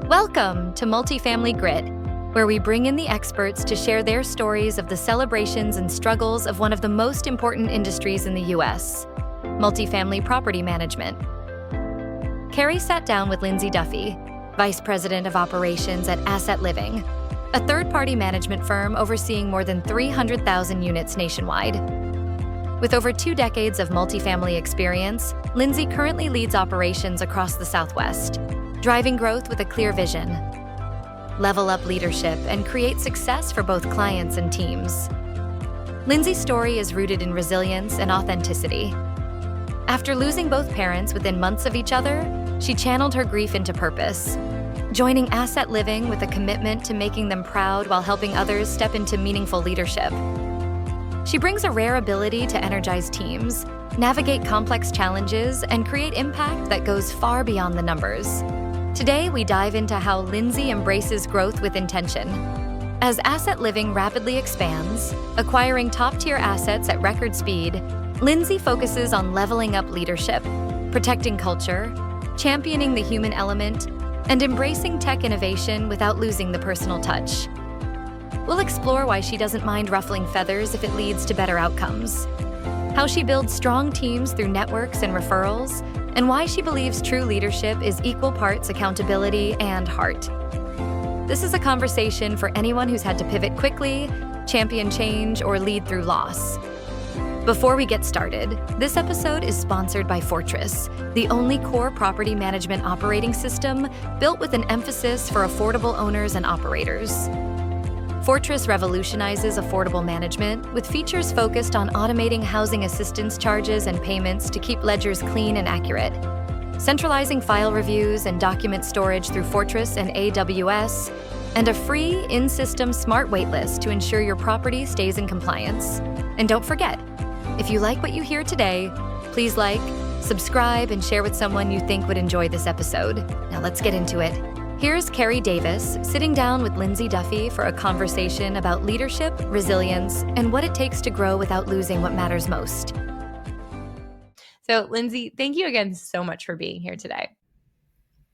Welcome to Multifamily Grit, where we bring in the experts to share their stories of the celebrations and struggles of one of the most important industries in the U.S., multifamily property management. Kerri sat down with Lindsay Duffy, Vice President of Operations at Asset Living, a third-party management firm overseeing more than 300,000 units nationwide. With over 2 decades of multifamily experience, Lindsay currently leads operations across the Southwest, driving growth with a clear vision. Level up leadership and create success for both clients and teams. Lindsay's story is rooted in resilience and authenticity. After losing both parents within months of each other, she channeled her grief into purpose, joining Asset Living with a commitment to making them proud while helping others step into meaningful leadership. She brings a rare ability to energize teams, navigate complex challenges, and create impact that goes far beyond the numbers. Today, we dive into how Lindsay embraces growth with intention. As Asset Living rapidly expands, acquiring top-tier assets at record speed, Lindsay focuses on leveling up leadership, protecting culture, championing the human element, and embracing tech innovation without losing the personal touch. We'll explore why she doesn't mind ruffling feathers if it leads to better outcomes, how she builds strong teams through networks and referrals, and why she believes true leadership is equal parts accountability and heart. This is a conversation for anyone who's had to pivot quickly, champion change, or lead through loss. Before we get started, this episode is sponsored by Fortress, the only core property management operating system built with an emphasis for affordable owners and operators. Fortress revolutionizes affordable management with features focused on automating housing assistance charges and payments to keep ledgers clean and accurate, centralizing file reviews and document storage through Fortress and AWS, and a free in-system smart waitlist to ensure your property stays in compliance. And don't forget, if you like what you hear today, please like, subscribe, and share with someone you think would enjoy this episode. Now let's get into it. Here's Kerri Davis sitting down with Lindsay Duffy for a conversation about leadership, resilience, and what it takes to grow without losing what matters most. So, Lindsay, thank you again so much for being here today.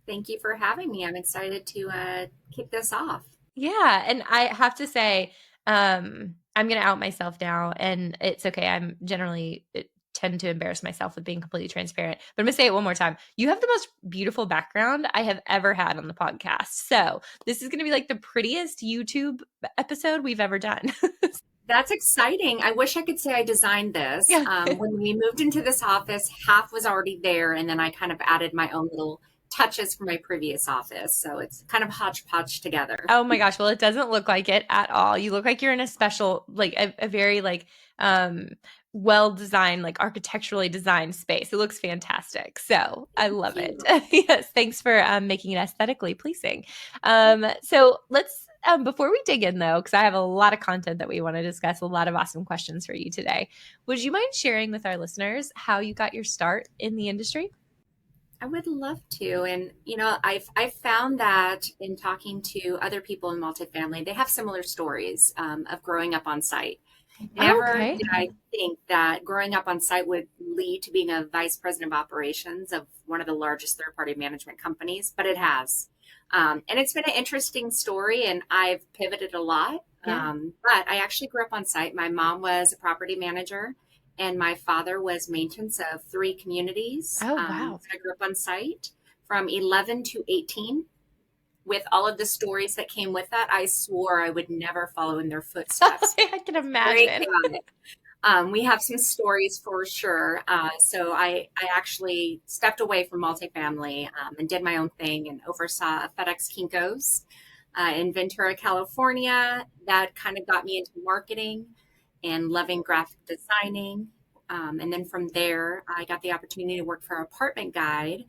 Thank you for having me. I'm excited to kick this off. Yeah, and I have to say, I'm going to out myself now, and it's okay. I'm generally tend to embarrass myself with being completely transparent, but I'm going to say it one more time. You have the most beautiful background I have ever had on the podcast. So this is going to be like the prettiest YouTube episode we've ever done. That's exciting. I wish I could say I designed this. Yeah. When we moved into this office, half was already there, and then I kind of added my own little touches from my previous office. So it's kind of hodgepodge together. Oh my gosh. Well, it doesn't look like it at all. You look like you're in a special, like a very like well-designed, like architecturally designed space. It looks fantastic. So I love it. Yes. Thanks for making it aesthetically pleasing. So let's, before we dig in though, because I have a lot of content that we want to discuss, a lot of awesome questions for you today. Would you mind sharing with our listeners how you got your start in the industry? I would love to. And, I've found that in talking to other people in multifamily, they have similar stories of growing up on site. Never did I think that growing up on site would lead to being a vice president of operations of one of the largest third-party management companies, but it has. And it's been an interesting story, and I've pivoted a lot. Yeah. But I actually grew up on site. My mom was a property manager, and my father was maintenance of 3 communities. Oh, wow. So I grew up on site from 11 to 18. With all of the stories that came with that, I swore I would never follow in their footsteps. I can imagine. We have some stories for sure. So I actually stepped away from multifamily and did my own thing and oversaw FedEx Kinko's in Ventura, California. That kind of got me into marketing and loving graphic designing. And then from there, I got the opportunity to work for Apartment Guide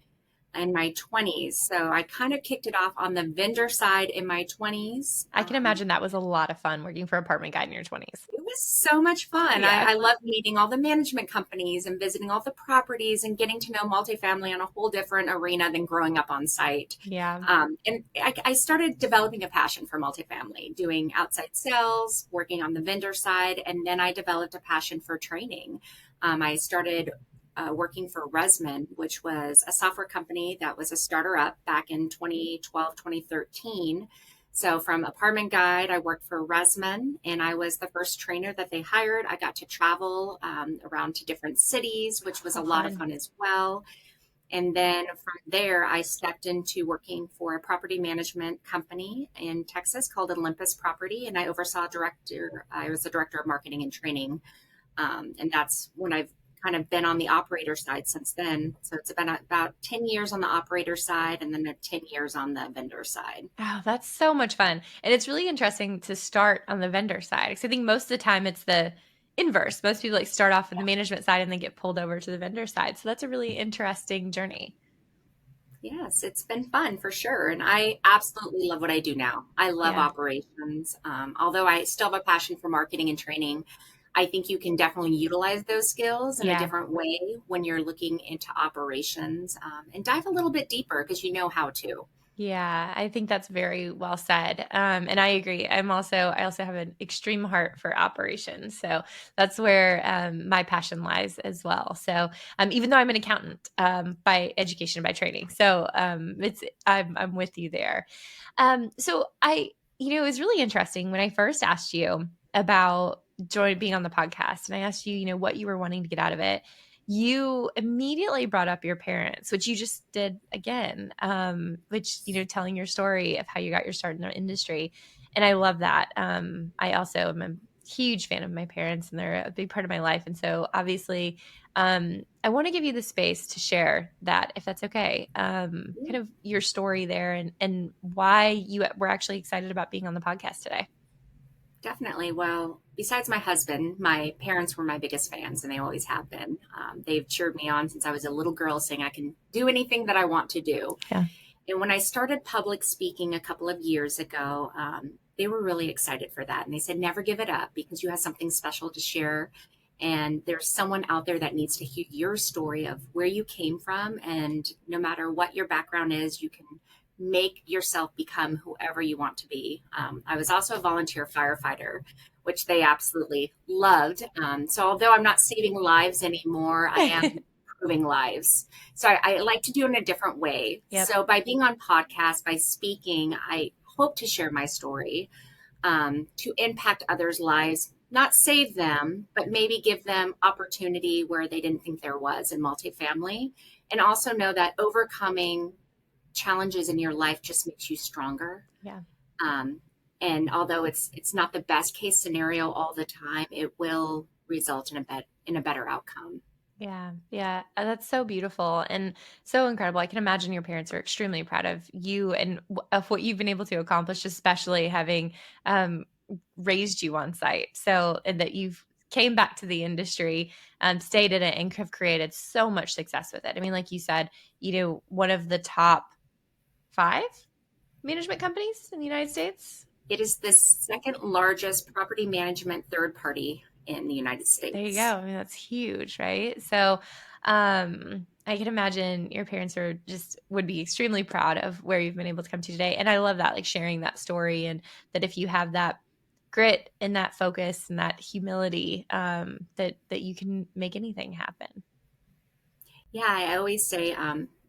in my 20s. So I kind of kicked it off on the vendor side in my 20s. I can imagine that was a lot of fun working for Apartment Guide in your 20s. It was so much fun. Yeah. I love meeting all the management companies and visiting all the properties and getting to know multifamily on a whole different arena than growing up on site. Yeah. And I started developing a passion for multifamily, doing outside sales, working on the vendor side, and then I developed a passion for training. I started working for Resman, which was a software company that was a starter up back in 2012, 2013. So from Apartment Guide, I worked for Resman, and I was the first trainer that they hired. I got to travel around to different cities, which was How a lot of fun. fun as well. And then from there, I stepped into working for a property management company in Texas called Olympus Property, and I oversaw director. I was the director of marketing and training, and that's when I've kind of been on the operator side since then. So it's been about 10 years on the operator side, and then 10 years on the vendor side. Oh, that's so much fun. And it's really interesting to start on the vendor side because I think most of the time it's the inverse. Most people like start off on the management side and then get pulled over to the vendor side. So that's a really interesting journey. Yes, it's been fun for sure. And I absolutely love what I do now. I love Yeah. operations. Although I still have a passion for marketing and training, I think you can definitely utilize those skills in a Yeah. different way when you're looking into operations, and dive a little bit deeper because you know how to. Yeah, I think that's very well said. And I agree. I also have an extreme heart for operations. So that's where my passion lies as well. So even though I'm an accountant by education, by training. So I'm with you there. It was really interesting when I first asked you about being on the podcast and I asked you, what you were wanting to get out of it. You immediately brought up your parents, which you just did again, which, telling your story of how you got your start in the industry. And I love that. I also am a huge fan of my parents and they're a big part of my life. And so obviously, I want to give you the space to share that, if that's okay, kind of your story there and why you were actually excited about being on the podcast today. Definitely. Well, besides my husband, my parents were my biggest fans, and they always have been. They've cheered me on since I was a little girl, saying I can do anything that I want to do. Yeah. And when I started public speaking a couple of years ago, they were really excited for that. And they said, never give it up because you have something special to share. And there's someone out there that needs to hear your story of where you came from. And no matter what your background is, you can make yourself become whoever you want to be. I was also a volunteer firefighter, which they absolutely loved. So although I'm not saving lives anymore, I am improving lives. So I like to do it in a different way. Yep. So by being on podcasts, by speaking, I hope to share my story, to impact others' lives, not save them, but maybe give them opportunity where they didn't think there was in multifamily. And also know that overcoming challenges in your life just makes you stronger. Yeah. And although it's not the best case scenario all the time, it will result in a better outcome. Yeah, yeah, that's so beautiful and so incredible. I can imagine your parents are extremely proud of you and of what you've been able to accomplish, especially having um, raised you on site. So, and that you've came back to the industry, stayed in it, and have created so much success with it. I mean, like you said, one of the top 5 management companies in the United States. It is the second largest property management third party in the United There you go. States. I mean, that's huge, right? So, I can imagine your parents would be extremely proud of where you've been able to come to today. And I love that, like sharing that story and that if you have that grit and that focus and that humility, that you can make anything happen. Yeah, I always say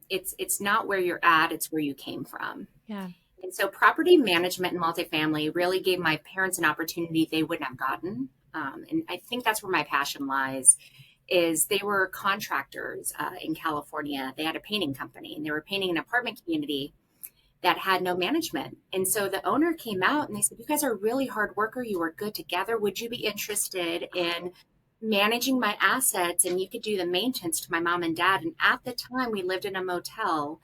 it's not where you're at, it's where you came from. Yeah. And so property management and multifamily really gave my parents an opportunity they wouldn't have gotten. And I think that's where my passion lies is they were contractors in California. They had a painting company and they were painting an apartment community that had no management. And so the owner came out and they said, you guys are a really hard worker. You are good together. Would you be interested in managing my assets? And you could do the maintenance to my mom and dad. And at the time we lived in a motel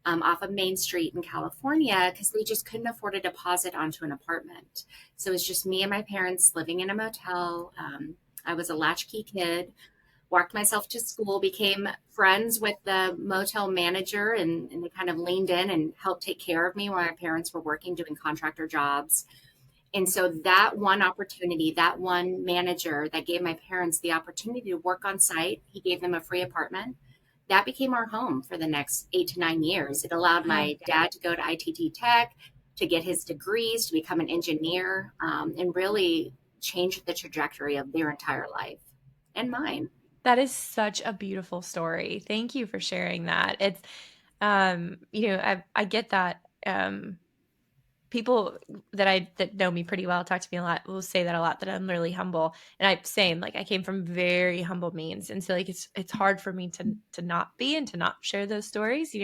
off of Main Street in California because they just couldn't afford a deposit onto an apartment. So it was just me and my parents living in a motel. I was a latchkey kid, walked myself to school, became friends with the motel manager, and they kind of leaned in and helped take care of me while my parents were working, doing contractor jobs. And so that one opportunity, that one manager that gave my parents the opportunity to work on site, he gave them a free apartment. That became our home for the next 8 to 9 years. It allowed my dad to go to ITT Tech, to get his degrees, to become an engineer, and really change the trajectory of their entire life and mine. That is such a beautiful story. Thank you for sharing that. It's, I get that. People that know me pretty well, talk to me a lot, will say that a lot, that I'm really humble. And same, like I came from very humble means. And so like it's hard for me to not be and to not share those stories.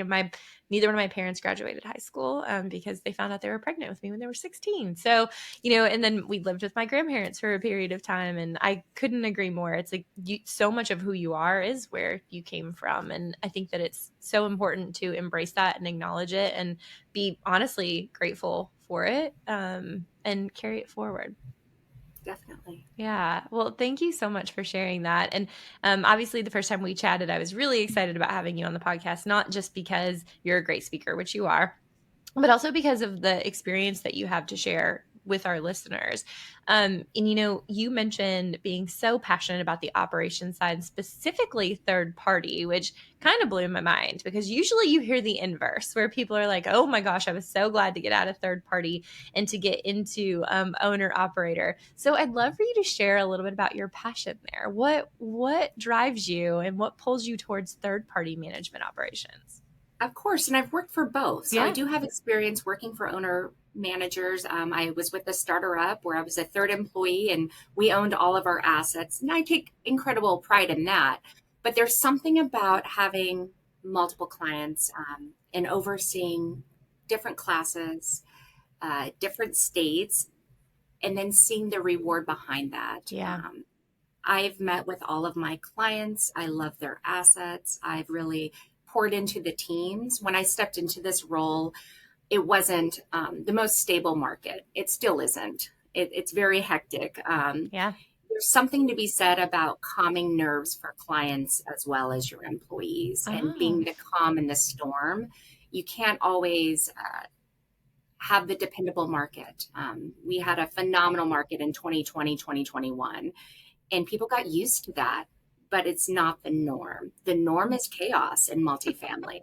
Neither one of my parents graduated high school because they found out they were pregnant with me when they were 16. So, and then we lived with my grandparents for a period of time, and I couldn't agree more. It's like so much of who you are is where you came from. And I think that it's so important to embrace that and acknowledge it and be honestly grateful for it, and carry it forward. Definitely. Yeah. Well, thank you so much for sharing that. And obviously, the first time we chatted, I was really excited about having you on the podcast, not just because you're a great speaker, which you are, but also because of the experience that you have to share with our listeners. And you mentioned being so passionate about the operation side, specifically third party, which kind of blew my mind, because usually you hear the inverse where people are like, oh my gosh, I was so glad to get out of third party and to get into owner operator. So I'd love for you to share a little bit about your passion there. What drives you and what pulls you towards third party management operations? Of course, and I've worked for both. So I Yeah. do have experience working for owner managers. I was with a starter up where I was a third employee and we owned all of our assets. And I take incredible pride in that. But there's something about having multiple clients and overseeing different classes, different states, and then seeing the reward behind that. Yeah. I've met with all of my clients. I love their assets. I've really poured into the teams. When I stepped into this role, it wasn't the most stable market. It still isn't. It's very hectic. Yeah. There's something to be said about calming nerves for clients as well as your employees and Oh, being the calm in the storm. You can't always have the dependable market. We had a phenomenal market in 2020, 2021, and people got used to that, but it's not the norm. The norm is chaos in multifamily,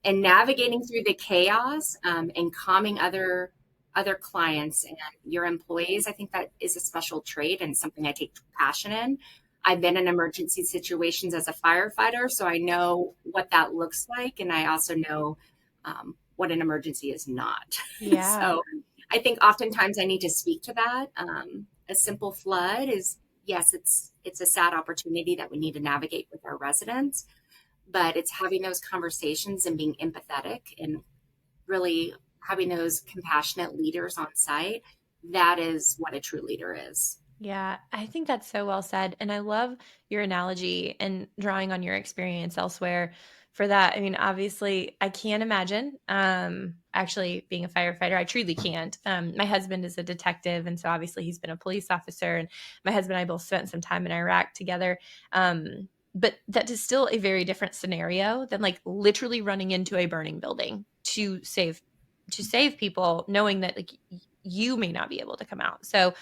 and navigating through the chaos and calming other clients and your employees. I think that is a special trait and something I take passion in. I've been in emergency situations as a firefighter, so I know what that looks like, and I also know what an emergency is not. yeah. So I think oftentimes I need to speak to that. A simple flood is, yes, it's a sad opportunity that we need to navigate with our residents, but it's having those conversations and being empathetic and really having those compassionate leaders on site. That is what a true leader is. Yeah, I think that's so well said. And I love your analogy and drawing on your experience elsewhere for that. I mean, obviously, I can't imagine actually being a firefighter. I truly can't. My husband is a detective, and so obviously he's been a police officer, and my husband and I both spent some time in Iraq together. But that is still a very different scenario than like literally running into a burning building to save people, knowing that like you may not be able to come out. So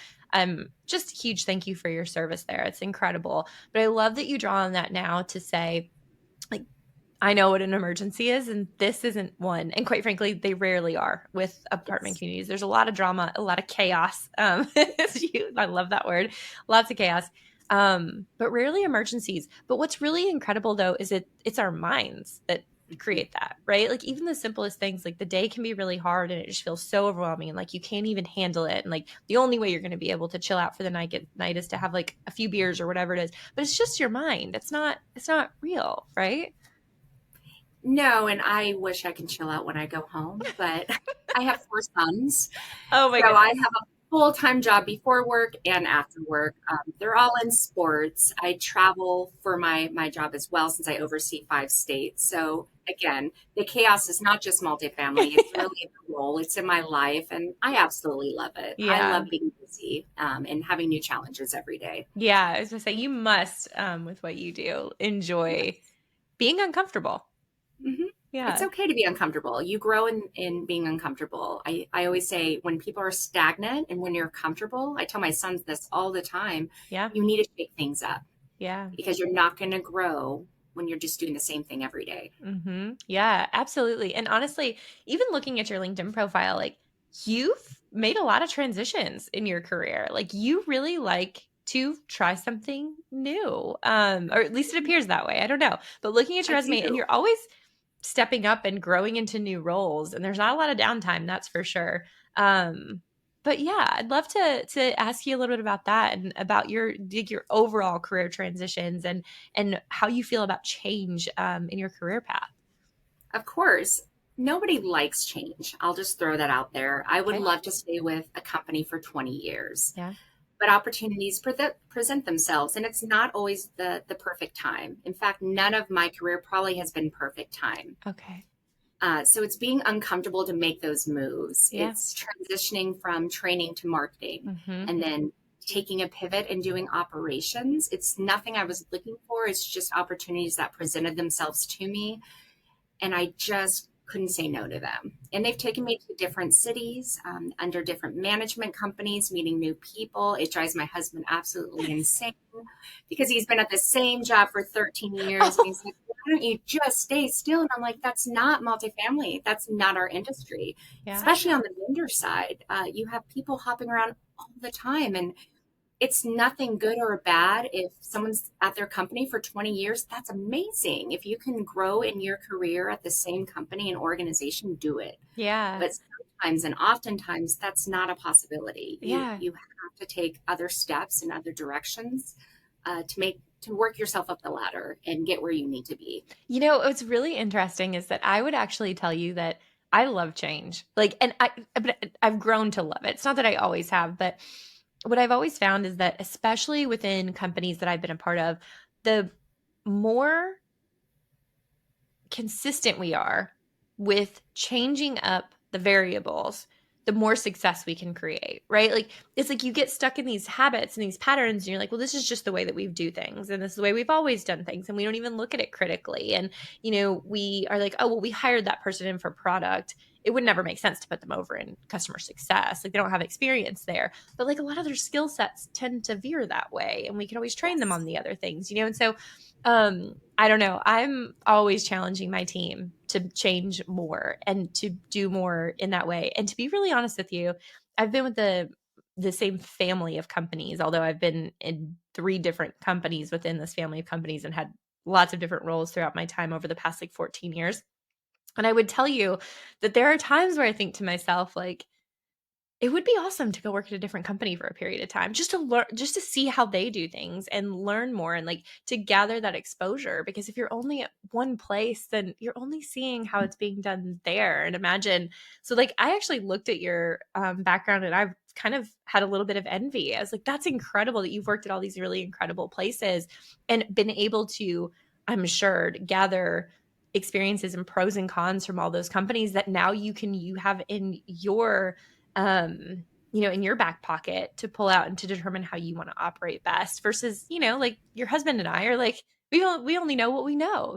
just a huge thank you for your service there. It's incredible. But I love that you draw on that now to say, like, I know what an emergency is, and this isn't one. And quite frankly, they rarely are with apartment Yes. communities. There's a lot of drama, a lot of chaos. I love that word. Lots of chaos. But rarely emergencies. But what's really incredible though is it's our minds that create that, right? Like even the simplest things, like the day can be really hard and it just feels so overwhelming and like you can't even handle it. And like the only way you're going to be able to chill out for the night is to have like a few beers or whatever it is. But it's just your mind. It's not real, right? No, and I wish I can chill out when I go home, but I have four sons. Oh my So I goodness. have a full-time job before work and after work. They're all in sports. I travel for my job as well since I oversee 5 states. So again, the chaos is not just multifamily. It's really a role. It's in my life, and I absolutely love it. I Yeah. love being busy and having new challenges every day. Yeah. I was gonna say you must, with what you do, enjoy Yes. being uncomfortable. hmm It's Yeah. okay to be uncomfortable. You grow in being uncomfortable. I always say when people are stagnant and when you're comfortable, I tell my sons this all the time, Yeah. you need to shake things up Yeah. because you're not going to grow when you're just doing the same thing every day. Yeah, absolutely. And honestly, even looking at your LinkedIn profile, like you've made a lot of transitions in your career. Like you really like to try something new. Or at least it appears that way. I don't know. But looking at your I resume, and do. you're always stepping up and growing into new roles, and there's not a lot of downtime, that's for sure. But yeah, I'd love to ask you a little bit about that and about your overall career transitions and how you feel about change in your career path. Of course, nobody likes change. I'll just throw that out there. I would Okay. love to stay with a company for 20 years, Yeah. but opportunities present themselves, and it's not always the perfect time. In fact, none of my career probably has been perfect time. Okay. So it's being uncomfortable to make those moves. Yeah. It's transitioning from training to marketing Mm-hmm. and then taking a pivot and doing operations. It's nothing I was looking for. It's just opportunities that presented themselves to me. And I just couldn't say no to them. And they've taken me to different cities, under different management companies, meeting new people. It drives my husband absolutely insane because he's been at the same job for 13 years. And he's like, why don't you just stay still? And I'm like, that's not multifamily. That's not our industry, Yeah. especially on the vendor side. You have people hopping around all the time. And it's nothing good or bad if someone's at their company for 20 years. That's amazing. If you can grow in your career at the same company and organization, do it. Yeah. But sometimes and oftentimes that's not a possibility. Yeah. You have to take other steps in other directions to work yourself up the ladder and get where you need to be. You know, what's really interesting is that I would actually tell you that I love change. Like, but I've grown to love it. It's not that I always have, but what I've always found is that, especially within companies that I've been a part of, the more consistent we are with changing up the variables, the more success we can create, right? Like, it's like you get stuck in these habits and these patterns, and you're like, well, this is just the way that we do things. And this is the way we've always done things. And we don't even look at it critically. And, we are like, oh, well, we hired that person in for product. It would never make sense to put them over in customer success. Like, they don't have experience there. But like, a lot of their skill sets tend to veer that way. And we can always train them on the other things, And so I don't know. I'm always challenging my team to change more and to do more in that way. And to be really honest with you, I've been with the same family of companies, although I've been in 3 different companies within this family of companies and had lots of different roles throughout my time over the past like 14 years. And I would tell you that there are times where I think to myself, like, it would be awesome to go work at a different company for a period of time, just to learn, just to see how they do things and learn more, and like to gather that exposure. Because if you're only at one place, then you're only seeing how it's being done there. And imagine, so like, I actually looked at your background, and I've kind of had a little bit of envy. I was like, that's incredible that you've worked at all these really incredible places and been able to, I'm sure, gather experiences and pros and cons from all those companies that now you have in your in your back pocket to pull out and to determine how you want to operate best versus, like your husband and I are like, we only know what we know.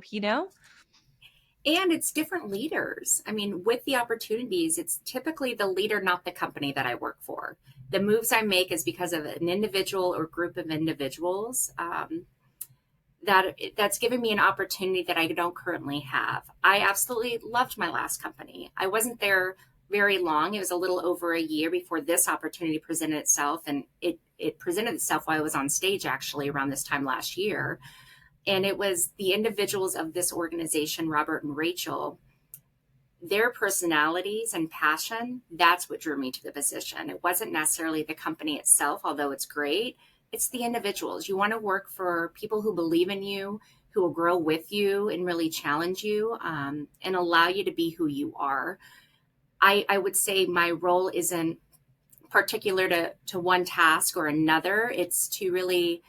And it's different leaders. I mean, with the opportunities, it's typically the leader, not the company that I work for. The moves I make is because of an individual or group of individuals that's given me an opportunity that I don't currently have. I absolutely loved my last company. I wasn't there very long. It was a little over a year before this opportunity presented itself, and it presented itself while I was on stage actually around this time last year. And it was the individuals of this organization, Robert and Rachel, their personalities and passion, that's what drew me to the position. It wasn't necessarily the company itself, although it's great. It's the individuals. You want to work for people who believe in you, who will grow with you and really challenge you, and allow you to be who you are. I would say my role isn't particular to one task or another. It's to really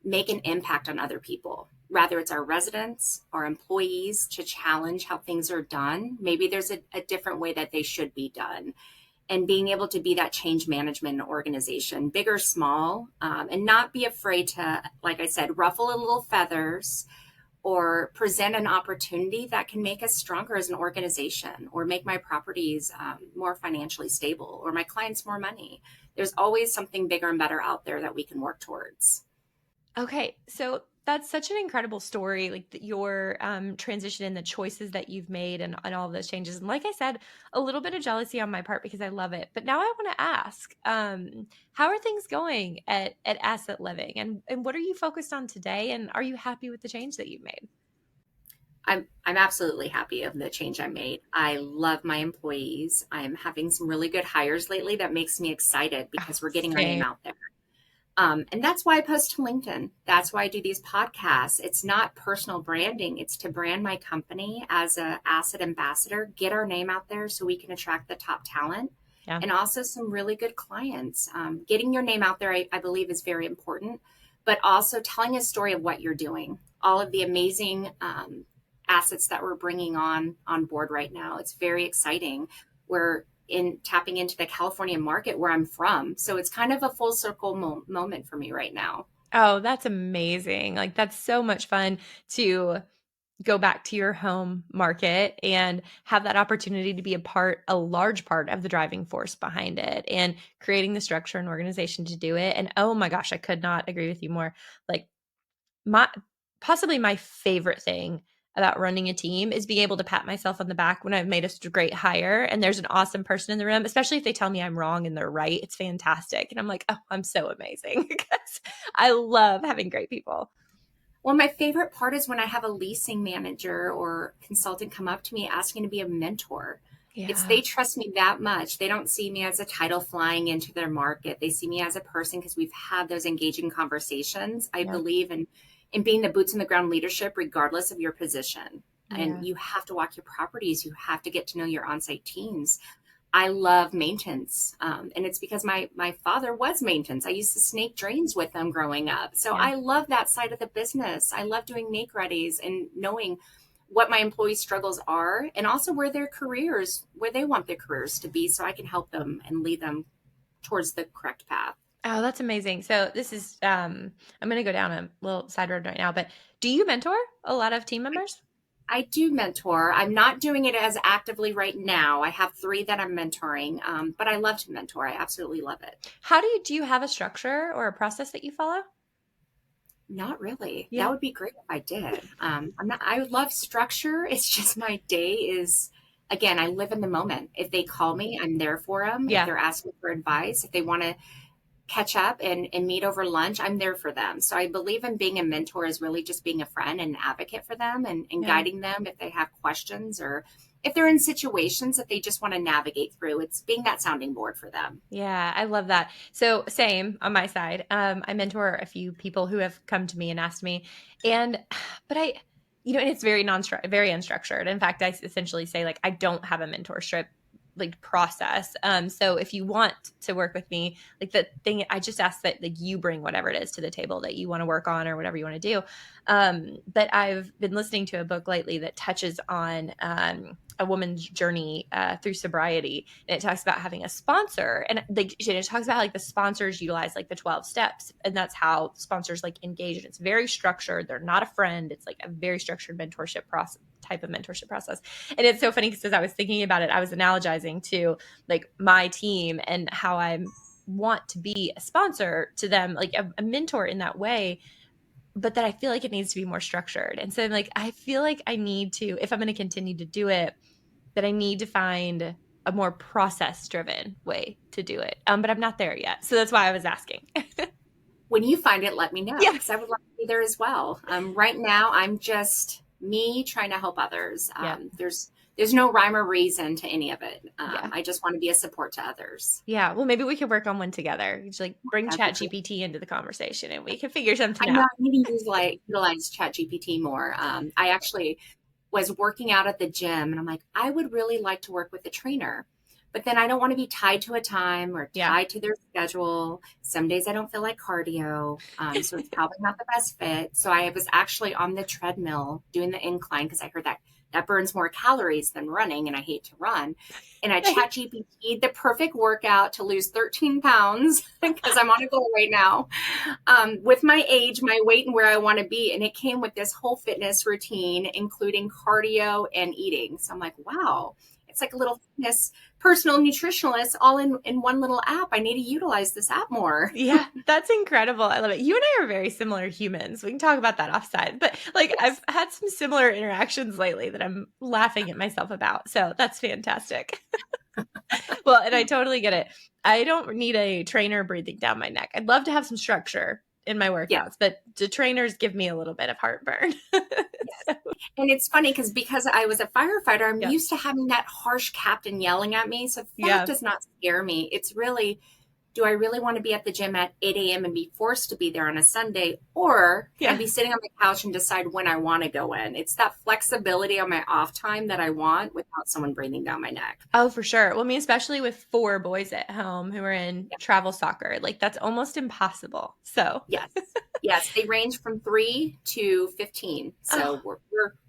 make an impact on other people, rather it's our residents, our employees, to challenge how things are done. Maybe there's a different way that they should be done. And being able to be that change management organization, big or small, and not be afraid to, like I said, ruffle a little feathers or present an opportunity that can make us stronger as an organization, or make my properties more financially stable, or my clients more money. There's always something bigger and better out there that we can work towards. Okay, so That's such an incredible story, like your transition and the choices that you've made and all of those changes. And like I said, a little bit of jealousy on my part because I love it. But now I want to ask, how are things going at Asset Living, and what are you focused on today? And are you happy with the change that you've made? I'm absolutely happy of the change I made. I love my employees. I'm having some really good hires lately that makes me excited Oh, because we're getting our name same. out there. And that's why I post to LinkedIn. That's why I do these podcasts. It's not personal branding. It's to brand my company as an asset ambassador, get our name out there so we can attract the top talent Yeah. and also some really good clients. Getting your name out there, I believe, is very important, but also telling a story of what you're doing, all of the amazing assets that we're bringing on board right now. It's very exciting. We're in tapping into the California market where I'm from. So it's kind of a full circle moment for me right now. Oh, that's amazing. Like that's so much fun to go back to your home market and have that opportunity to be a large part of the driving force behind it and creating the structure and organization to do it. And oh my gosh, I could not agree with you more. Like my possibly my favorite thing about running a team is being able to pat myself on the back when I've made a great hire and there's an awesome person in the room, especially if they tell me I'm wrong and they're right. It's fantastic. And I'm like, oh, I'm so amazing because I love having great people. Well, my favorite part is when I have a leasing manager or consultant come up to me asking to be a mentor. It's Yeah. they trust me that much. They don't see me as a title flying into their market. They see me as a person because we've had those engaging conversations. I Yeah. believe in being the boots on the ground leadership, regardless of your position. And Yeah. you have to walk your properties. You have to get to know your on-site teams. I love maintenance. And it's because my father was maintenance. I used to snake drains with them growing up. So Yeah. I love that side of the business. I love doing make readies and knowing what my employees' struggles are and also where they want their careers to be so I can help them and lead them towards the correct path. Oh, that's amazing. So this is I'm going to go down a little side road right now, but do you mentor a lot of team members? I do mentor. I'm not doing it as actively right now. I have three that I'm mentoring, but I love to mentor. I absolutely love it. How do you have a structure or a process that you follow? Not really. That Yeah. would be great if I did. I love structure. It's just my day is, again, I live in the moment. If they call me, I'm there for them. If Yeah. they're asking for advice, if they want to catch up and meet over lunch, I'm there for them. So I believe in being a mentor is really just being a friend and an advocate for them and Yeah. guiding them if they have questions or if they're in situations that they just want to navigate through. It's being that sounding board for them. Yeah, I love that. So same on my side. I mentor a few people who have come to me and asked me, and but and it's very unstructured. In fact, I essentially say like I don't have a mentorship like process. So if you want to work with me, like the thing, I just ask that like you bring whatever it is to the table that you want to work on or whatever you want to do. But I've been listening to a book lately that touches on a woman's journey through sobriety, and it talks about having a sponsor, and like it talks about how, like the sponsors utilize like the 12 steps, and that's how sponsors like engage. And it's very structured. They're not a friend. It's like a very structured mentorship process, type of mentorship process. And it's so funny because as I was thinking about it, I was analogizing to like my team and how I want to be a sponsor to them, like a mentor in that way, but that I feel like it needs to be more structured. And so I'm like, I feel like I need to, if I'm going to continue to do it, that I need to find a more process driven way to do it. But I'm not there yet. So that's why I was asking. When you find it, let me know Yeah. because I would love to be there as well. Right now, I'm just me trying to help others. Yeah. There's no rhyme or reason to any of it. Yeah. I just want to be a support to others. Yeah. Well, maybe we could work on one together. Just like bring That'd be Chat great. GPT into the conversation and we can figure something I know out. I need to utilize ChatGPT more. I actually was working out at the gym and I'm like, I would really like to work with a trainer, but then I don't want to be tied to a time or Yeah. tied to their schedule. Some days I don't feel like cardio. So it's probably not the best fit. So I was actually on the treadmill doing the incline because I heard that burns more calories than running and I hate to run. And I chat GPT the perfect workout to lose 13 pounds because I'm on a goal right now with my age, my weight, and where I want to be. And it came with this whole fitness routine, including cardio and eating. So I'm like, wow, It's like a little fitness personal nutritionalist all in one little app. I need to utilize this app more. Yeah, that's incredible. I love it. You and I are very similar humans. We can talk about that offside. But like Yes. I've had some similar interactions lately that I'm laughing at myself about. So that's fantastic. Well, and I totally get it. I don't need a trainer breathing down my neck. I'd love to have some structure in my Yeah. workouts, but the trainers give me a little bit of heartburn. Yes. So, And it's funny because I was a firefighter, I'm yeah. used to having that harsh captain yelling at me. So that Yeah. does not scare me. It's really, do I really want to be at the gym at 8 a.m. and be forced to be there on a Sunday? Or can I Yeah. be sitting on the couch and decide when I want to go in? It's that flexibility on my off time that I want without someone breathing down my neck. Oh, for sure. Well, I mean, especially with 4 boys at home who are in Yeah. travel soccer, like that's almost impossible. So, Yes. Yes. They range from 3 to 15. So oh,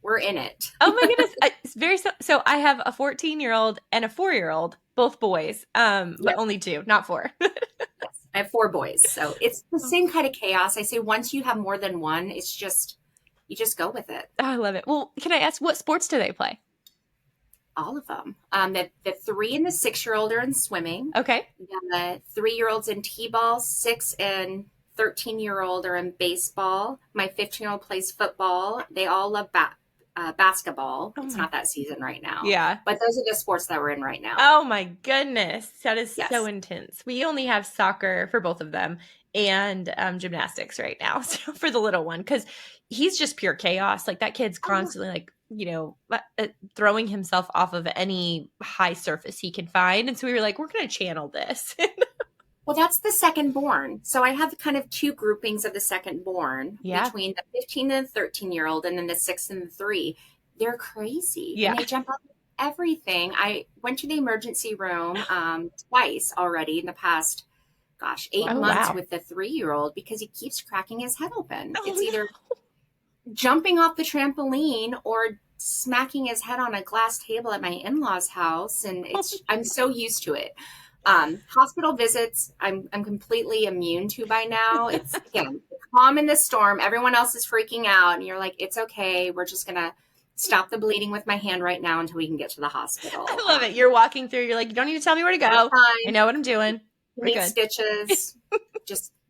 we're in it. oh my goodness. It's very so I have a 14-year-old and a 4-year-old, both boys, but Yep. only 2, not 4. Yes. I have 4 boys. So it's the same kind of chaos. I say once you have more than one, it's just, you just go with it. I love it. Well, can I ask what sports do they play? All of them. The 3 and the 6-year-old are in swimming. Okay. The 3-year-old's in t-ball, 6 and 13-year-old are in baseball. My 15-year-old plays football. They all love basketball. Oh It's my. not that season right now. Yeah. But those are the sports that we're in right now. Oh my goodness. That is Yes. so intense. We only have soccer for both of them and gymnastics right now. So for the little one, because he's just pure chaos. Like that kid's constantly like, throwing himself off of any high surface he can find. And so we were like, we're going to channel this. Well, that's the second born. So I have kind of 2 groupings of the second born Yeah. between the 15 and the 13-year-old and then the 6 and the 3. They're crazy. Yeah. And they jump out of everything. I went to the emergency room twice already in the past, 8 Oh, months wow. with the 3-year-old because he keeps cracking his head open. Oh, It's either jumping off the trampoline or smacking his head on a glass table at my in-laws' house. And I'm so used to it. Hospital visits, I'm completely immune to by now. It's again, calm in the storm. Everyone else is freaking out. And you're like, it's okay. We're just going to stop the bleeding with my hand right now until we can get to the hospital. I love it. You're walking through. You're like, you don't need to tell me where to go. I know what I'm doing. We need stitches.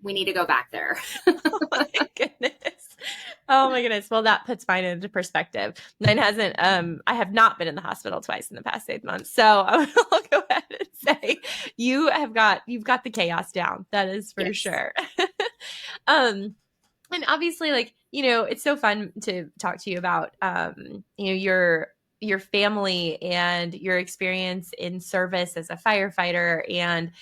We need to go back there. Oh my goodness. Oh my goodness. Well, that puts mine into perspective. Mine hasn't, I have not been in the hospital twice in the past 8 months. So I'll go ahead and say you've got the chaos down. That is for Yes. sure. And obviously, like, it's so fun to talk to you about, your family and your experience in service as a firefighter and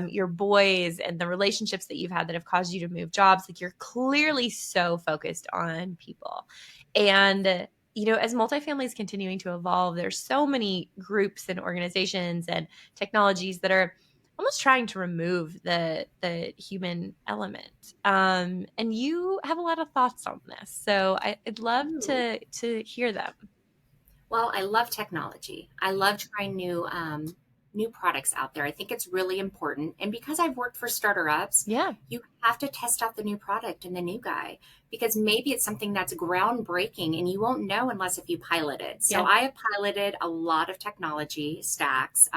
your boys and the relationships that you've had that have caused you to move jobs. Like you're clearly so focused on people. And, as multifamily is continuing to evolve, there's so many groups and organizations and technologies that are almost trying to remove the human element. And you have a lot of thoughts on this. So I'd love to hear them. Well, I love technology. I love trying new products out there. I think it's really important. And because I've worked for starter ups, Yeah. you have to test out the new product and the new guy because maybe it's something that's groundbreaking and you won't know unless if you pilot it. So Yeah. I have piloted a lot of technology stacks.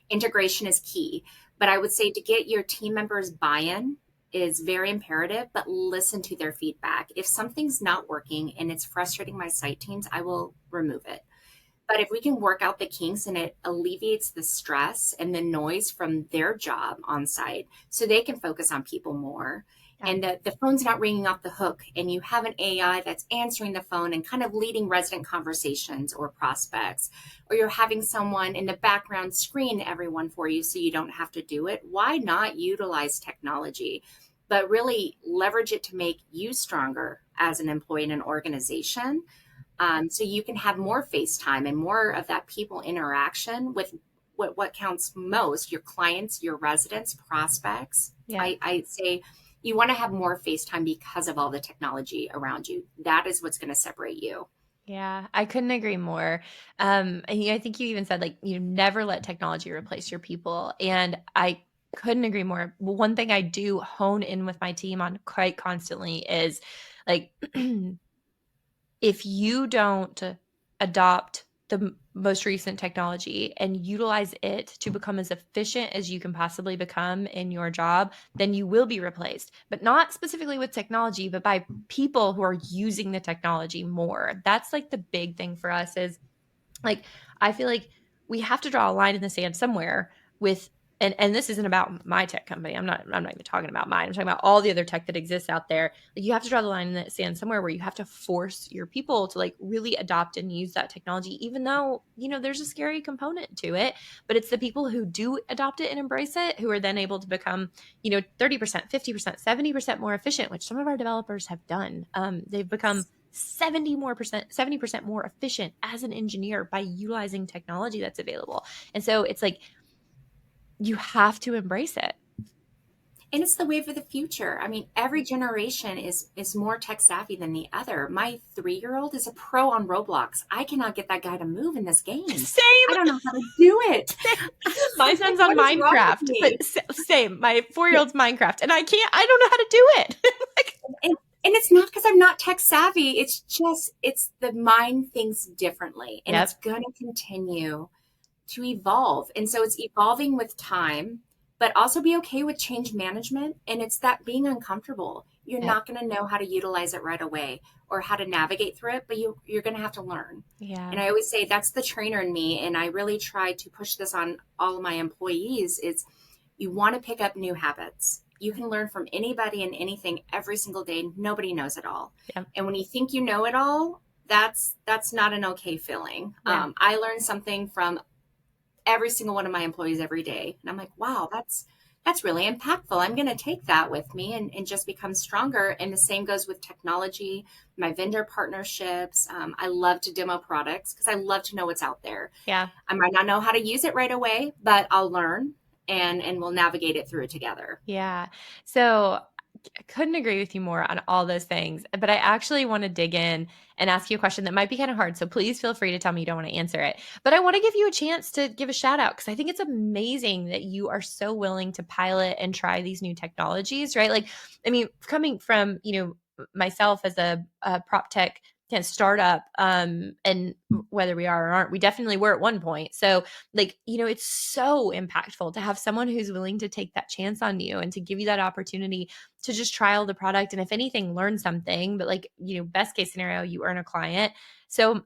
Integration is key, but I would say to get your team members buy-in is very imperative, but listen to their feedback. If something's not working and it's frustrating my site teams, I will remove it. But if we can work out the kinks and it alleviates the stress and the noise from their job on site so they can focus on people more and the phone's not ringing off the hook and you have an AI that's answering the phone and kind of leading resident conversations or prospects, or you're having someone in the background screen everyone for you so you don't have to do it, why not utilize technology, but really leverage it to make you stronger as an employee in an organization? So you can have more face time and more of that people interaction with what counts most, your clients, your residents, prospects. Yeah. I say you want to have more face time because of all the technology around you. That is what's going to separate you. Yeah, I couldn't agree more. And I think you even said like you never let technology replace your people, and I couldn't agree more. One thing I do hone in with my team on quite constantly is like if you don't adopt the most recent technology and utilize it to become as efficient as you can possibly become in your job, then you will be replaced. But not specifically with technology, but by people who are using the technology more. That's like the big thing for us is like, I feel like we have to draw a line in the sand somewhere with, and this isn't about my tech company. I'm not even talking about mine. I'm talking about all the other tech that exists out there. Like, you have to draw the line in the sand somewhere where you have to force your people to like really adopt and use that technology, even though, there's a scary component to it, but it's the people who do adopt it and embrace it who are then able to become, 30%, 50%, 70% more efficient, which some of our developers have done. They've become 70% more efficient as an engineer by utilizing technology that's available. And so it's like, you have to embrace it. And it's the wave of the future. I mean, every generation is more tech savvy than the other. My 3-year-old is a pro on Roblox. I cannot get that guy to move in this game. Same. I don't know how to do it. My son's on Minecraft, but same. My 4-year-old's Minecraft, and I don't know how to do it. And it's not because I'm not tech savvy. It's the mind thinks differently, and it's going to continue to evolve. And so it's evolving with time, but also be okay with change management. And it's that being uncomfortable. You're not going to know how to utilize it right away or how to navigate through it, but you're going to have to learn. Yeah. And I always say that's the trainer in me. And I really try to push this on all of my employees is you want to pick up new habits. You can learn from anybody and anything every single day. Nobody knows it all. Yeah. And when you think you know it all, that's not an okay feeling. Yeah. I learn something from every single one of my employees every day. And I'm like, wow, that's really impactful. I'm going to take that with me and just become stronger. And the same goes with technology, my vendor partnerships. I love to demo products because I love to know what's out there. Yeah. I might not know how to use it right away, but I'll learn and we'll navigate it through together. Yeah. So I couldn't agree with you more on all those things, but I actually want to dig in and ask you a question that might be kind of hard. So please feel free to tell me you don't want to answer it, but I want to give you a chance to give a shout out because I think it's amazing that you are so willing to pilot and try these new technologies, right? Like, I mean, coming from, myself as a prop tech kind of startup, and whether we are or aren't, we definitely were at one point. So like, it's so impactful to have someone who's willing to take that chance on you and to give you that opportunity to just trial the product. And if anything, learn something, but like, best case scenario, you earn a client. So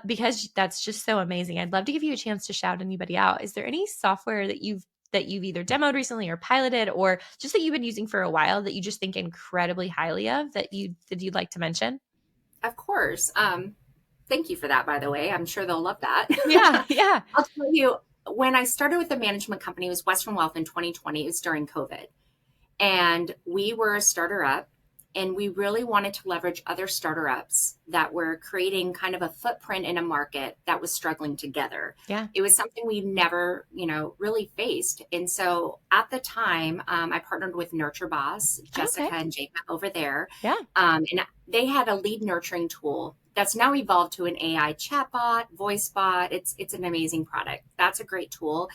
because that's just so amazing. I'd love to give you a chance to shout anybody out. Is there any software that you've either demoed recently or piloted, or just that you've been using for a while that you just think incredibly highly of that you'd like to mention? Of course. Thank you for that, by the way. I'm sure they'll love that. Yeah. I'll tell you, when I started with the management company, it was Western Wealth in 2020. It was during COVID. And we were a starter up, and we really wanted to leverage other starter ups that were creating kind of a footprint in a market that was struggling together. Yeah. It was something we never, really faced. And so at the time, I partnered with Nurture Boss, Jessica and Jacob over there. Yeah. And they had a lead nurturing tool that's now evolved to an AI chatbot, voice bot. It's an amazing product. That's a great tool.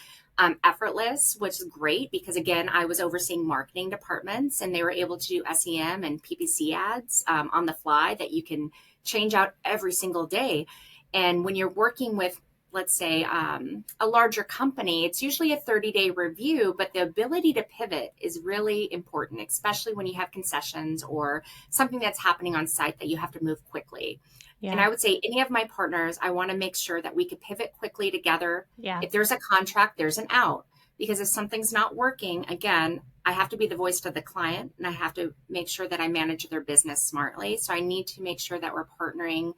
Effortless, which is great because, again, I was overseeing marketing departments and they were able to do SEM and PPC ads on the fly that you can change out every single day. And when you're working with, let's say, a larger company, it's usually a 30-day review, but the ability to pivot is really important, especially when you have concessions or something that's happening on site that you have to move quickly. Yeah. And I would say any of my partners, I want to make sure that we could pivot quickly together. Yeah. If there's a contract, there's an out. Because if something's not working, again, I have to be the voice to the client and I have to make sure that I manage their business smartly. So I need to make sure that we're partnering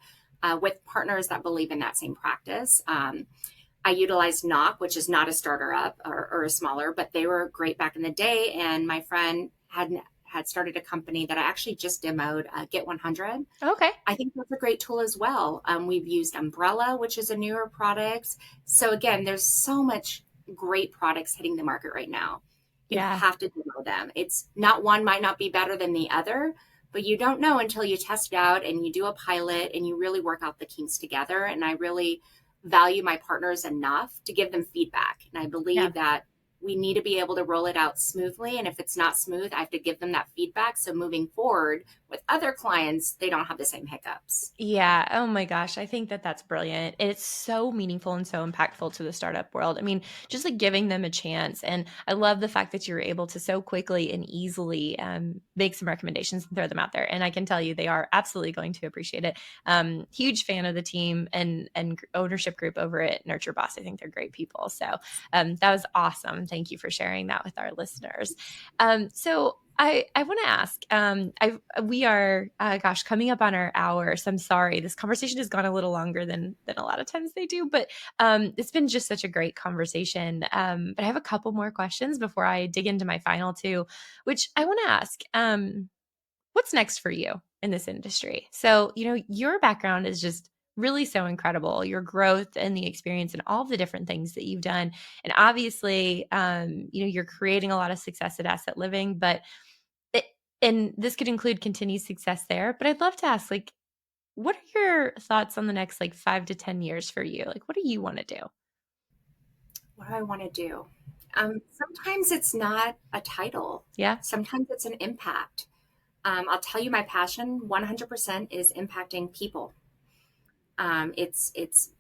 with partners that believe in that same practice. I utilized Knock, which is not a starter up or a smaller, but they were great back in the day. And my friend had started a company that I actually just demoed, Get 100. Okay. I think that's a great tool as well. We've used Umbrella, which is a newer product. So again, there's so much great products hitting the market right now. You have to demo them. It's not one might not be better than the other, but you don't know until you test it out and you do a pilot and you really work out the kinks together. And I really value my partners enough to give them feedback. And I believe that we need to be able to roll it out smoothly. And if it's not smooth, I have to give them that feedback. So moving forward with other clients, they don't have the same hiccups. Yeah. Oh my gosh. I think that that's brilliant. It's so meaningful and so impactful to the startup world. I mean, just like giving them a chance. And I love the fact that you're able to so quickly and easily make some recommendations and throw them out there. And I can tell you they are absolutely going to appreciate it. Huge fan of the team and ownership group over at Nurture Boss. I think they're great people. So that was awesome. Thank you for sharing that with our listeners. So I want to ask, we are, gosh, coming up on our hour. So I'm sorry, this conversation has gone a little longer than a lot of times they do, but it's been just such a great conversation. But I have a couple more questions before I dig into my final two, which I want to ask, what's next for you in this industry? So, your background is just really so incredible, your growth and the experience and all the different things that you've done. And obviously, you're creating a lot of success at Asset Living, but it, and this could include continued success there, but I'd love to ask, like, what are your thoughts on the next like 5 to 10 years for you? Like, what do you want to do? What do I want to do? Sometimes it's not a title. Yeah. Sometimes it's an impact. I'll tell you my passion 100% is impacting people. It's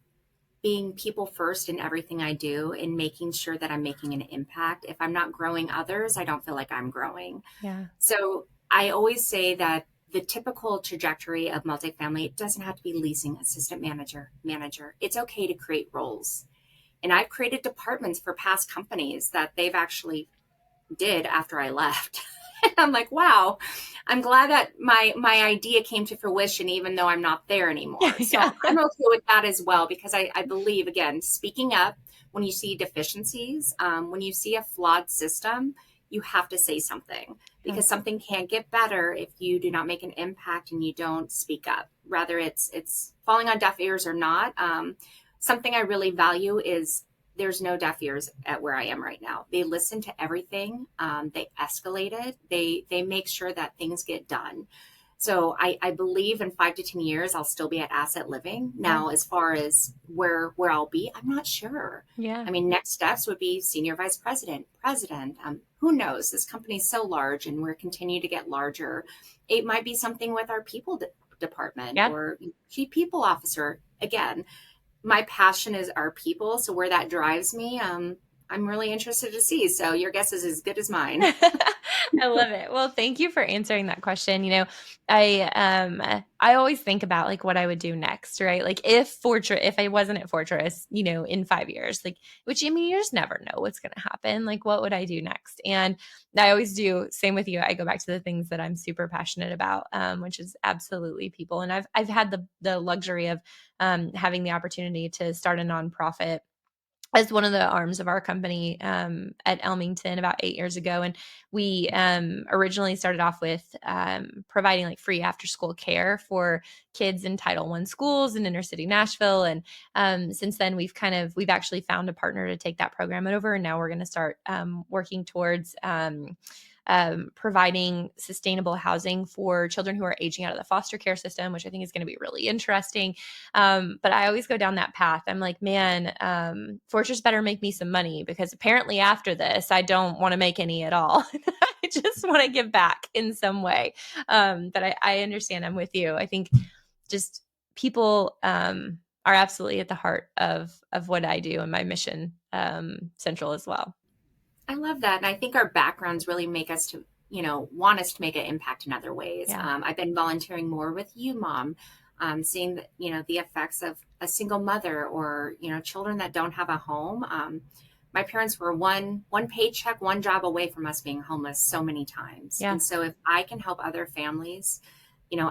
being people first in everything I do and making sure that I'm making an impact. If I'm not growing others, I don't feel like I'm growing. Yeah. So I always say that the typical trajectory of multifamily, it doesn't have to be leasing assistant manager. It's okay to create roles. And I've created departments for past companies that they've actually did after I left. And I'm like, wow, I'm glad that my idea came to fruition, even though I'm not there anymore. So Yeah. I'm okay with that as well, because I believe, again, speaking up when you see deficiencies, when you see a flawed system, you have to say something, because something can't get better if you do not make an impact and you don't speak up. Rather, it's falling on deaf ears or not. Something I really value is there's no deaf ears at where I am right now. They listen to everything. They escalate it. They make sure that things get done. So I believe in 5 to 10 years, I'll still be at Asset Living. Now, as far as where I'll be, I'm not sure. Yeah. I mean, next steps would be senior vice president. Who knows? This company's so large and we're continue to get larger. It might be something with our people department or chief people officer. Again, my passion is our people. So where that drives me, I'm really interested to see. So your guess is as good as mine. I love it. Well, thank you for answering that question. I always think about like what I would do next, right? Like if I wasn't at Fortress, in 5 years, like, which I mean, you just never know what's going to happen. Like, what would I do next? And I always do same with you. I go back to the things that I'm super passionate about, which is absolutely people. And I've had the luxury of having the opportunity to start a nonprofit as one of the arms of our company at Elmington about 8 years ago. And we originally started off with providing like free after school care for kids in Title I schools in inner city Nashville. And since then we've actually found a partner to take that program over. And now we're going to start working towards providing sustainable housing for children who are aging out of the foster care system, which I think is going to be really interesting. But I always go down that path. I'm like, man, Fortress better make me some money, because apparently after this, I don't want to make any at all. I just want to give back in some way. But I understand. I'm with you. I think just people are absolutely at the heart of what I do and my mission central as well. I love that. And I think our backgrounds really make us to, want us to make an impact in other ways. Yeah. I've been volunteering more with you, Mom, seeing the effects of a single mother or, children that don't have a home. My parents were one paycheck, one job away from us being homeless so many times. Yeah. And so if I can help other families,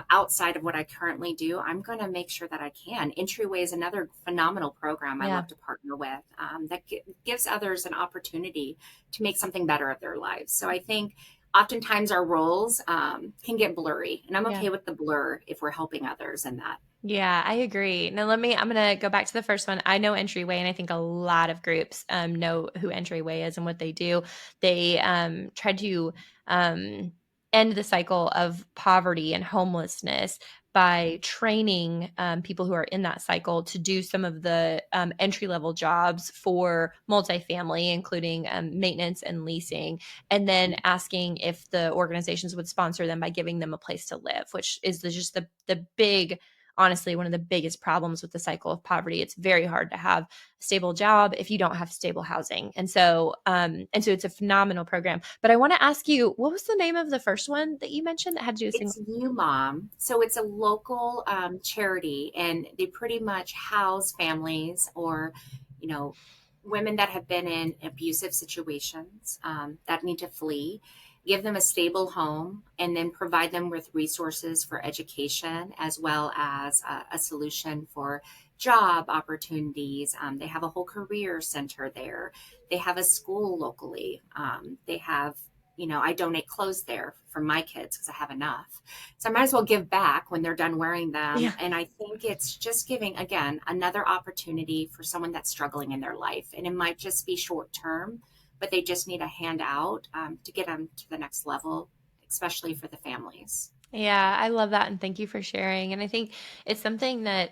outside of what I currently do, I'm going to make sure that I can. Entryway is another phenomenal program I love to partner with that gives others an opportunity to make something better of their lives. So I think oftentimes our roles can get blurry, and I'm okay with the blur if we're helping others in that. Yeah, I agree. Now I'm going to go back to the first one. I know Entryway, and I think a lot of groups know who Entryway is and what they do. They try to end the cycle of poverty and homelessness by training people who are in that cycle to do some of the entry level jobs for multifamily, including maintenance and leasing, and then asking if the organizations would sponsor them by giving them a place to live, which is just the big, honestly, one of the biggest problems with the cycle of poverty. It's very hard to have a stable job if you don't have stable housing. And so it's a phenomenal program. But I want to ask you, what was the name of the first one that you mentioned that had to do with single? It's You Mom. So it's a local charity, and they pretty much house families or, you know, women that have been in abusive situations that need to flee, give them a stable home, and then provide them with resources for education as well as a solution for job opportunities. They have a whole career center there. They have a school locally. They have, I donate clothes there for my kids because I have enough. So I might as well give back when they're done wearing them. Yeah. And I think it's just giving, again, another opportunity for someone that's struggling in their life. And it might just be short term, but they just need a handout to get them to the next level, especially for the families. Yeah, I love that. And thank you for sharing. And I think it's something that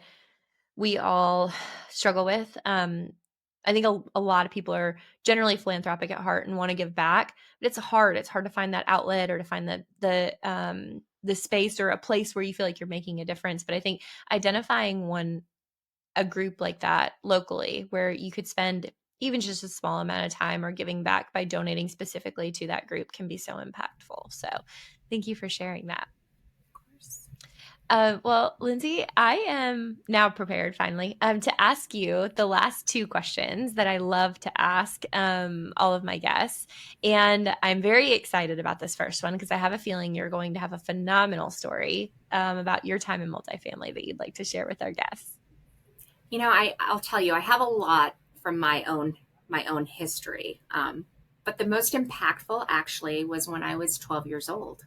we all struggle with. I think a lot of people are generally philanthropic at heart and want to give back, but it's hard. It's hard to find that outlet or to find the space or a place where you feel like you're making a difference. But I think identifying a group like that locally where you could spend even just a small amount of time or giving back by donating specifically to that group can be so impactful. So thank you for sharing that. Of course. Well, Lindsay, I am now prepared finally to ask you the last two questions that I love to ask all of my guests. And I'm very excited about this first one because I have a feeling you're going to have a phenomenal story about your time in multifamily that you'd like to share with our guests. I'll tell you, I have a lot from my own history. But the most impactful actually was when I was 12 years old.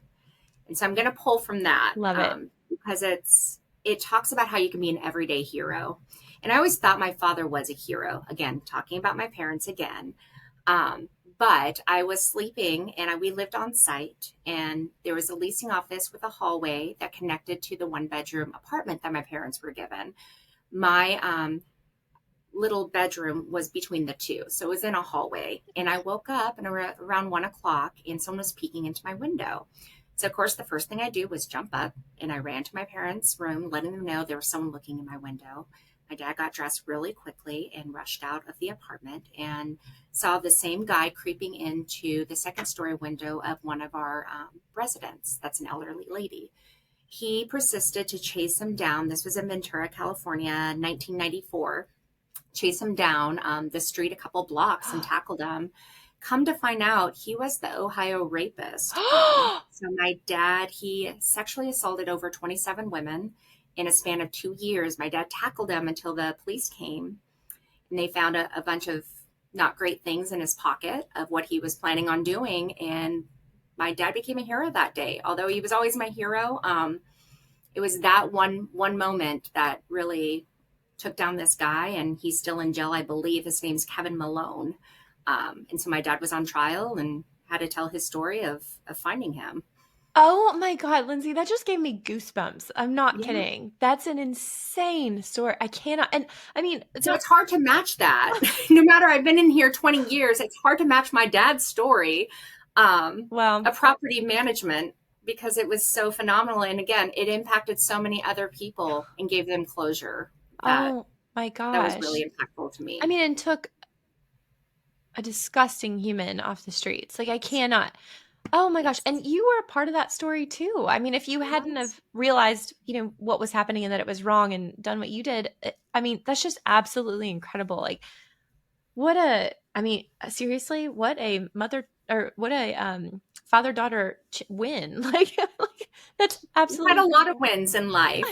And so I'm going to pull from that. Love it. Because it talks about how you can be an everyday hero. And I always thought my father was a hero. Again, talking about my parents again. But I was sleeping and we lived on site, and there was a leasing office with a hallway that connected to the 1-bedroom apartment that my parents were given. My little bedroom was between the two. So it was in a hallway, and I woke up and around 1 o'clock and someone was peeking into my window. So of course, the first thing I do was jump up and I ran to my parents' room, letting them know there was someone looking in my window. My dad got dressed really quickly and rushed out of the apartment and saw the same guy creeping into the second-story window of one of our residents. That's an elderly lady. He persisted to chase him down. This was in Ventura, California, 1994. Chase him down the street a couple blocks and tackled him. Come to find out, he was the Ohio rapist. So my dad, he sexually assaulted over 27 women in a span of 2 years. My dad tackled him until the police came, and they found a bunch of not great things in his pocket of what he was planning on doing. And my dad became a hero that day. Although he was always my hero, it was that one moment that really took down this guy, and he's still in jail, I believe. His name's Kevin Malone. And so my dad was on trial and had to tell his story of finding him. Oh my God, Lindsay, that just gave me goosebumps. I'm not kidding. That's an insane story. I cannot. And I mean, so it's hard to match that. No matter, I've been in here 20 years, it's hard to match my dad's story of property management, because it was so phenomenal. And again, it impacted so many other people and gave them closure. Oh my gosh. That was really impactful to me. I mean, and took a disgusting human off the streets. Like, I cannot. Oh my gosh. And you were a part of that story too. I mean, if you hadn't have realized, what was happening and that it was wrong and done what you did, I mean, that's just absolutely incredible. Like, seriously, what a mother, or what a father-daughter win. Like, that's absolutely. We've had a lot of wins in life.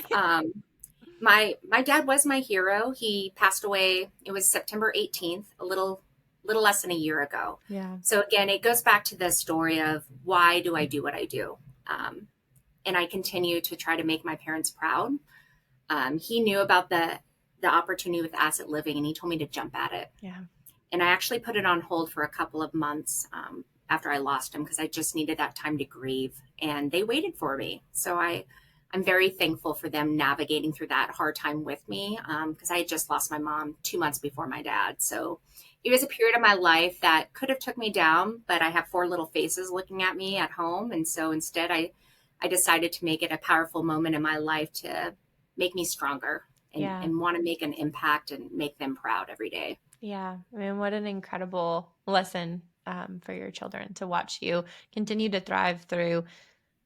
My dad was my hero. He passed away. It was September 18th, a little less than a year ago. Yeah. So again, it goes back to the story of why do I do what I do? And I continue to try to make my parents proud. He knew about the opportunity with asset living, and he told me to jump at it. Yeah. And I actually put it on hold for a couple of months after I lost him because I just needed that time to grieve, and they waited for me. So I'm very thankful for them navigating through that hard time with me, because I had just lost my mom 2 months before my dad. So it was a period of my life that could have took me down, but I have four little faces looking at me at home. And so instead I decided to make it a powerful moment in my life to make me stronger and want to make an impact and make them proud every day. Yeah. I mean, what an incredible lesson for your children to watch you continue to thrive through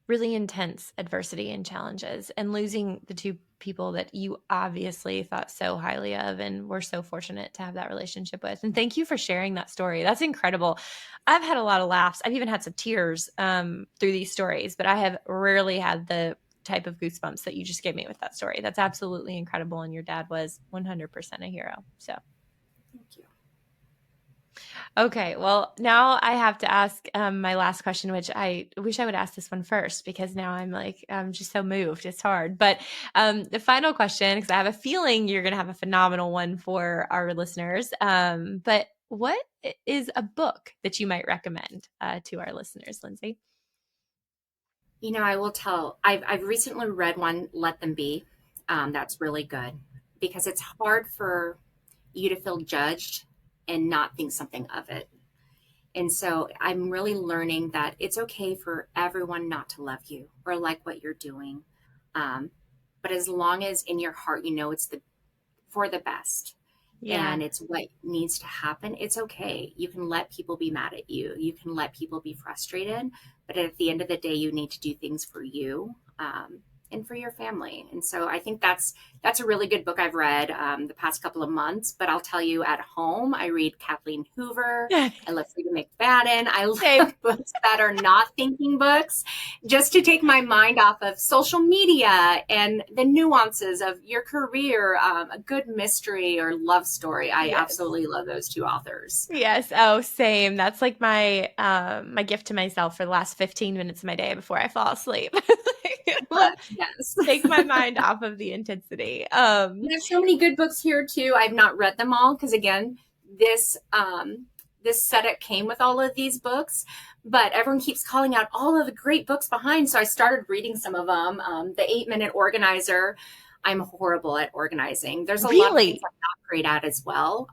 really intense adversity and challenges, and losing the two people that you obviously thought so highly of and were so fortunate to have that relationship with. And thank you for sharing that story. That's incredible. I've had a lot of laughs. I've even had some tears through these stories, but I have rarely had the type of goosebumps that you just gave me with that story. That's absolutely incredible. And your dad was 100% a hero. So Thank you. okay, well, now I have to ask my last question, which I wish I would ask this one first because now I'm just so moved. It's hard. But the final question, because I have a feeling you're going to have a phenomenal one for our listeners. But what is a book that you might recommend to our listeners, Lindsay? I will tell, I've recently read one, Let Them Be. That's really good because it's hard for you to feel judged and not think something of it. And so I'm really learning that it's okay for everyone not to love you or like what you're doing. But as long as in your heart, it's for the best. Yeah. And it's what needs to happen. It's okay. You can let people be mad at you. You can let people be frustrated. But at the end of the day, you need to do things for you and for your family. And so I think that's a really good book I've read the past couple of months. But I'll tell you, at home, I read Kathleen Hoover. I love Freida McFadden. I love books that are not thinking books, just to take my mind off of social media and the nuances of your career. A good mystery or love story. I absolutely love those two authors. Yes. Oh, same. That's like my my gift to myself for the last 15 minutes of my day before I fall asleep. Yes. Take my mind off of the intensity. There's so many good books here too. I've not read them all because again, this setup came with all of these books, but everyone keeps calling out all of the great books behind. So I started reading some of them. The 8-Minute Organizer. I'm horrible at organizing. There's a lot of things I'm not great at as well.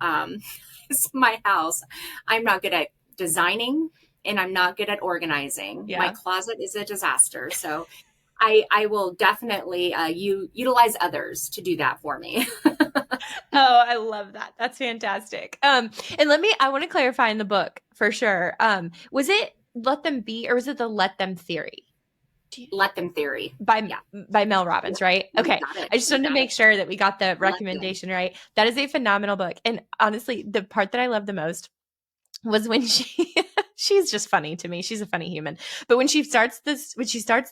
It's my house. I'm not good at designing and I'm not good at organizing. Yeah. My closet is a disaster. So I will definitely utilize others to do that for me. Oh, I love that. That's fantastic. And I want to clarify in the book for sure. Was it Let Them Be or was it the Let Them Theory? Let Them Theory by Mel Robbins, right? Okay. I just wanted to make sure that we got the recommendation right. That is a phenomenal book. And honestly, the part that I love the most was when she's just funny to me. She's a funny human. But when she starts this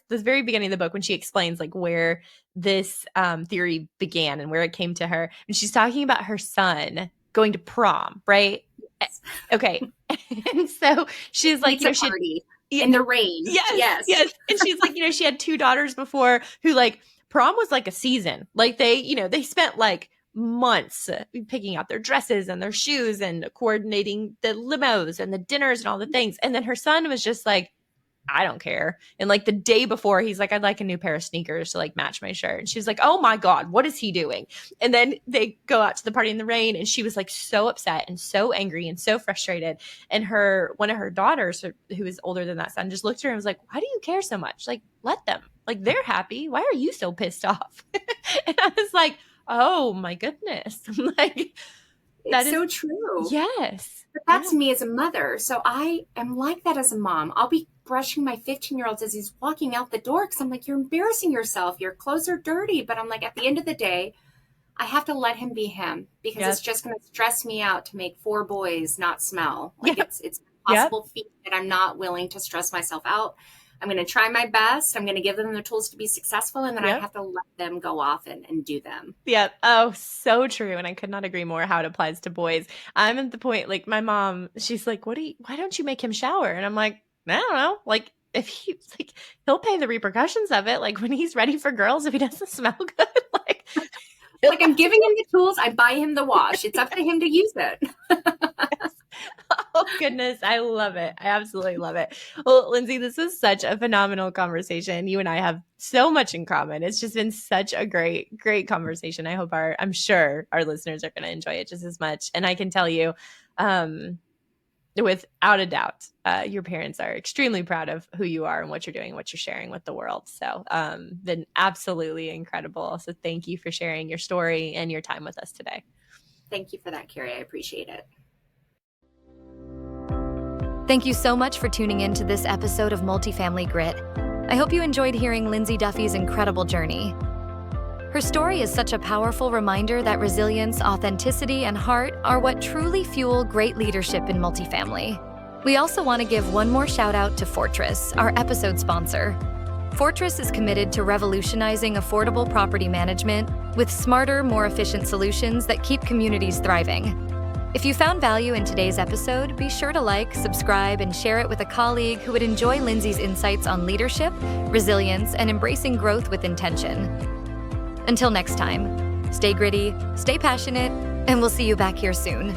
very beginning of the book, when she explains like where this theory began and where it came to her, and she's talking about her son going to prom, right? Yes. Okay. And so she's like, party in the rain. Yes. And she's like, she had 2 daughters before who like prom was like a season. Like they spent like months picking out their dresses and their shoes and coordinating the limos and the dinners and all the things. And then her son was just like, I don't care. And like the day before, he's like, I'd like a new pair of sneakers to like match my shirt. And she's like, oh my God, what is he doing? And then they go out to the party in the rain. And she was like so upset and so angry and so frustrated. And one of her daughters, who is older than that son, just looked at her and was like, why do you care so much? Like, let them. Like, they're happy. Why are you so pissed off? And I was like, oh my goodness. Like, that is so true. Yes. But that's me as a mother. So I am like that as a mom. I'll be brushing my 15-year-old as he's walking out the door because I'm like, you're embarrassing yourself. Your clothes are dirty. But I'm like, at the end of the day, I have to let him be him because it's just going to stress me out to make 4 boys not smell. Like it's an impossible feat that I'm not willing to stress myself out. I'm going to try my best. I'm going to give them the tools to be successful. And then I have to let them go off and do them. Yeah. Oh, so true. And I could not agree more how it applies to boys. I'm at the point, like my mom, she's like, why don't you make him shower? And I'm like, I don't know. Like if he's like, he'll pay the repercussions of it. Like when he's ready for girls, if he doesn't smell good, like I'm giving him the tools. I buy him the wash. It's up to him to use it. Oh, goodness. I love it. I absolutely love it. Well, Lindsay, this was such a phenomenal conversation. You and I have so much in common. It's just been such a great, great conversation. I'm sure our listeners are going to enjoy it just as much. And I can tell you, without a doubt, your parents are extremely proud of who you are and what you're doing, what you're sharing with the world. So been absolutely incredible. So thank you for sharing your story and your time with us today. Thank you for that, Kerri. I appreciate it. Thank you so much for tuning in to this episode of Multifamily Grit. I hope you enjoyed hearing Lindsay Duffy's incredible journey. Her story is such a powerful reminder that resilience, authenticity, and heart are what truly fuel great leadership in multifamily. We also want to give one more shout out to Fortress, our episode sponsor. Fortress is committed to revolutionizing affordable property management with smarter, more efficient solutions that keep communities thriving. If you found value in today's episode, be sure to like, subscribe, and share it with a colleague who would enjoy Lindsay's insights on leadership, resilience, and embracing growth with intention. Until next time, stay gritty, stay passionate, and we'll see you back here soon.